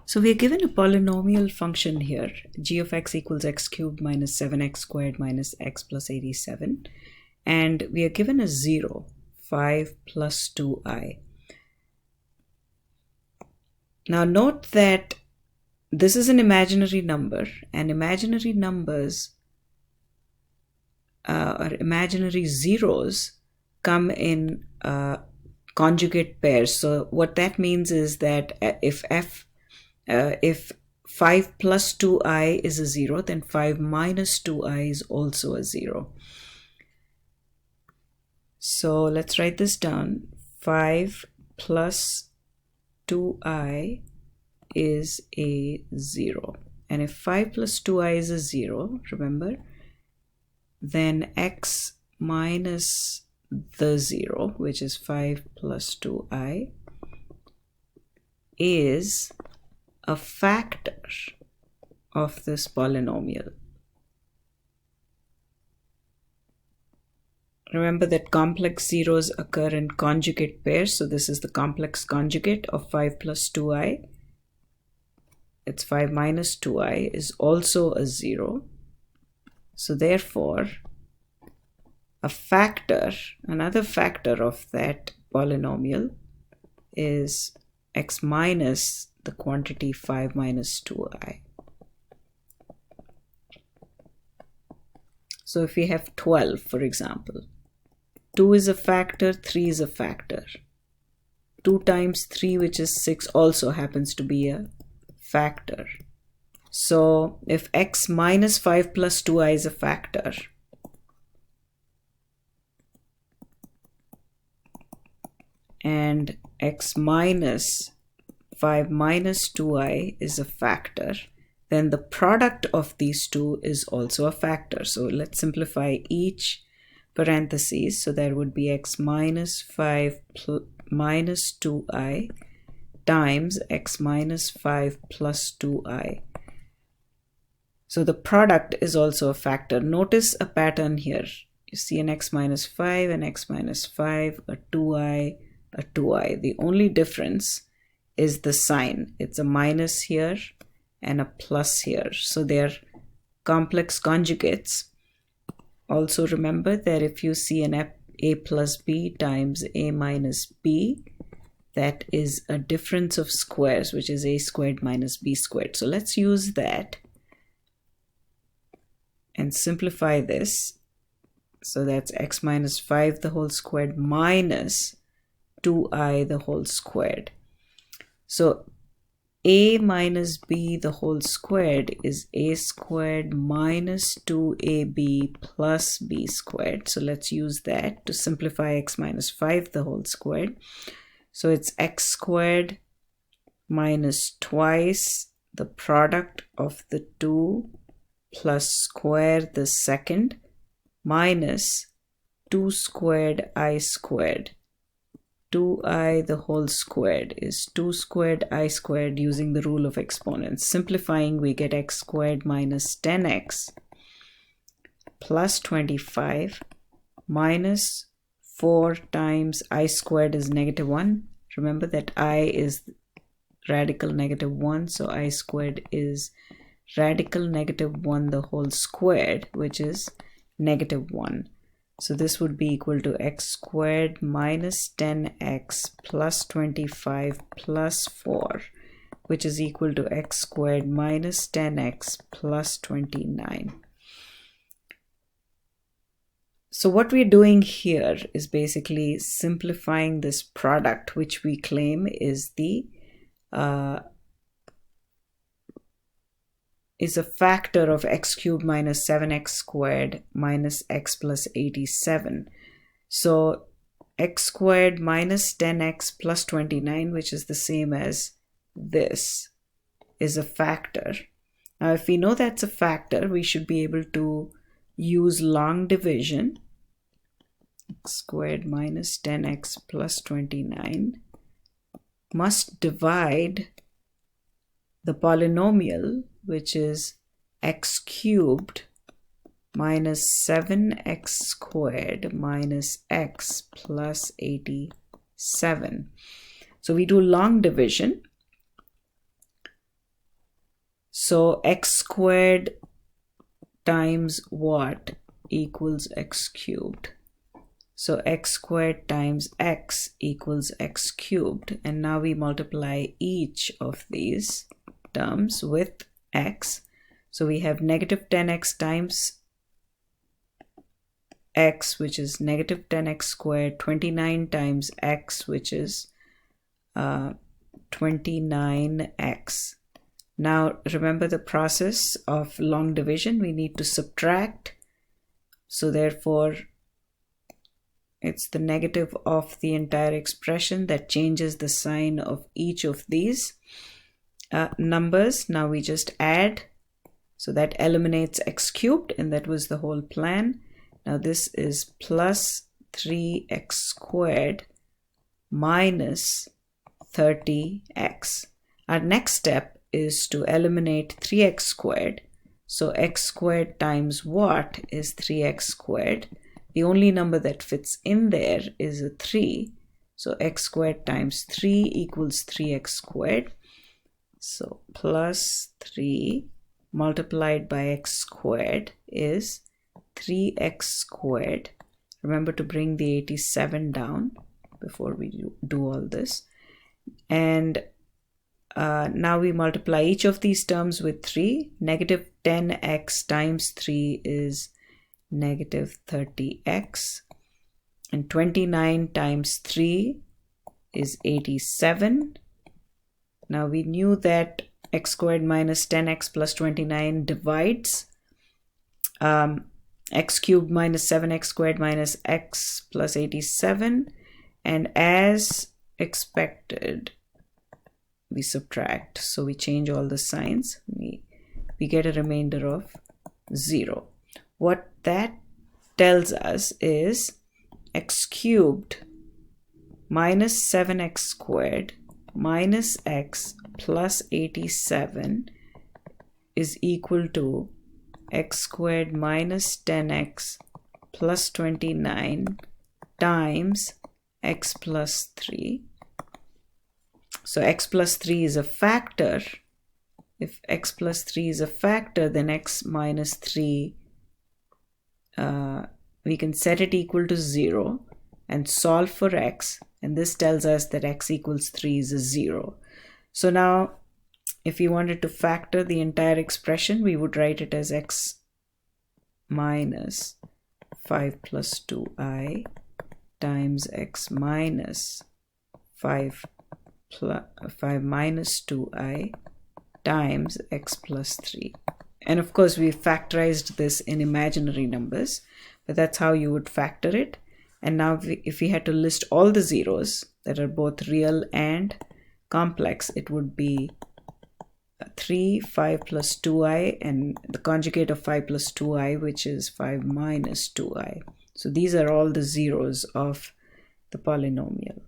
So we are given a polynomial function here, g of x equals x cubed minus 7x squared minus x plus 87. And we are given a 0, 5 plus 2i. Now note that this is an imaginary number, and imaginary numbers or imaginary zeros come in conjugate pairs. So what that means is that if 5 plus 2i is a 0, then 5 minus 2i is also a 0. So let's write this down. 5 plus 2i is a 0. And if 5 plus 2i is a 0, remember, then x minus the 0, which is 5 plus 2i, is a factor of this polynomial. Remember that complex zeros occur in conjugate pairs, so this is the complex conjugate of 5 plus 2i. It's 5 minus 2i is also a 0. So therefore, a factor, another factor of that polynomial is x minus the quantity 5 minus 2i. So if we have 12, for example, 2 is a factor, 3 is a factor. 2 times 3, which is 6, also happens to be a factor. So if x minus 5 plus 2i is a factor, and x minus 5 minus 2i is a factor, then the product of these two is also a factor. So let's simplify each parentheses. So there would be x minus 5 minus 2i times x minus 5 plus 2i. So the product is also a factor. Notice a pattern here. You see an x minus 5, an x minus 5, a 2i, a 2i. The only difference is the sign. It's a minus here and a plus here. So they're complex conjugates. Also remember that if you see an a plus b times a minus b, that is a difference of squares, which is a squared minus b squared. So let's use that and simplify this. So that's x minus 5 the whole squared minus 2i the whole squared. So a minus b the whole squared is a squared minus 2ab plus b squared. So let's use that to simplify x minus 5 the whole squared. So it's x squared minus twice the product of the 2 plus square the second minus 2 squared I squared. 2i the whole squared is 2 squared I squared using the rule of exponents. Simplifying, we get x squared minus 10x plus 25 minus 4 times I squared is negative 1. Remember that I is radical negative 1, so I squared is radical negative 1 the whole squared, which is negative 1. So this would be equal to x squared minus 10x plus 25 plus 4, which is equal to x squared minus 10x plus 29. So what we're doing here is basically simplifying this product, which we claim is the is a factor of x cubed minus 7x squared minus x plus 87. So x squared minus 10x plus 29, which is the same as this, is a factor. Now if we know that's a factor, we should be able to use long division. X squared minus 10x plus 29 must divide the polynomial, which is x cubed minus 7x squared minus x plus 87. So we do long division. So x squared times what equals x cubed. So x squared times x equals x cubed. And now we multiply each of these terms with x. So we have negative 10x times x, which is negative 10x squared, 29 times x, which is 29x. Now remember the process of long division. We need to subtract. So therefore, it's the negative of the entire expression that changes the sign of each of these numbers. Now we just add. So that eliminates x cubed, and that was the whole plan. Now this is plus 3x squared minus 30x. Our next step is to eliminate 3x squared. So x squared times what is 3x squared. The only number that fits in there is a 3. So x squared times 3 equals 3x squared. So plus 3 multiplied by x squared is 3x squared. Remember to bring the 87 down before we do all this. And now we multiply each of these terms with 3. Negative 10x times 3 is negative 30x. And 29 times 3 is 87. Now we knew that x squared minus 10x plus 29 divides. X cubed minus 7x squared minus x plus 87. And as expected, we subtract. So we change all the signs. We get a remainder of 0. What that tells us is x cubed minus 7x squared minus x plus 87 is equal to x squared minus 10x plus 29 times x plus 3. So x plus 3 is a factor. If x plus 3 is a factor, then x minus 3, we can set it equal to 0 and solve for x. And this tells us that x equals 3 is a 0. So now, if we wanted to factor the entire expression, we would write it as x minus 5 plus 2i times x minus 5 minus 2i times x plus 3. And of course, we factorized this in imaginary numbers, but that's how you would factor it. And now if we had to list all the zeros that are both real and complex, it would be 3, 5 plus 2i, and the conjugate of 5 plus 2i, which is 5 minus 2i. So these are all the zeros of the polynomial.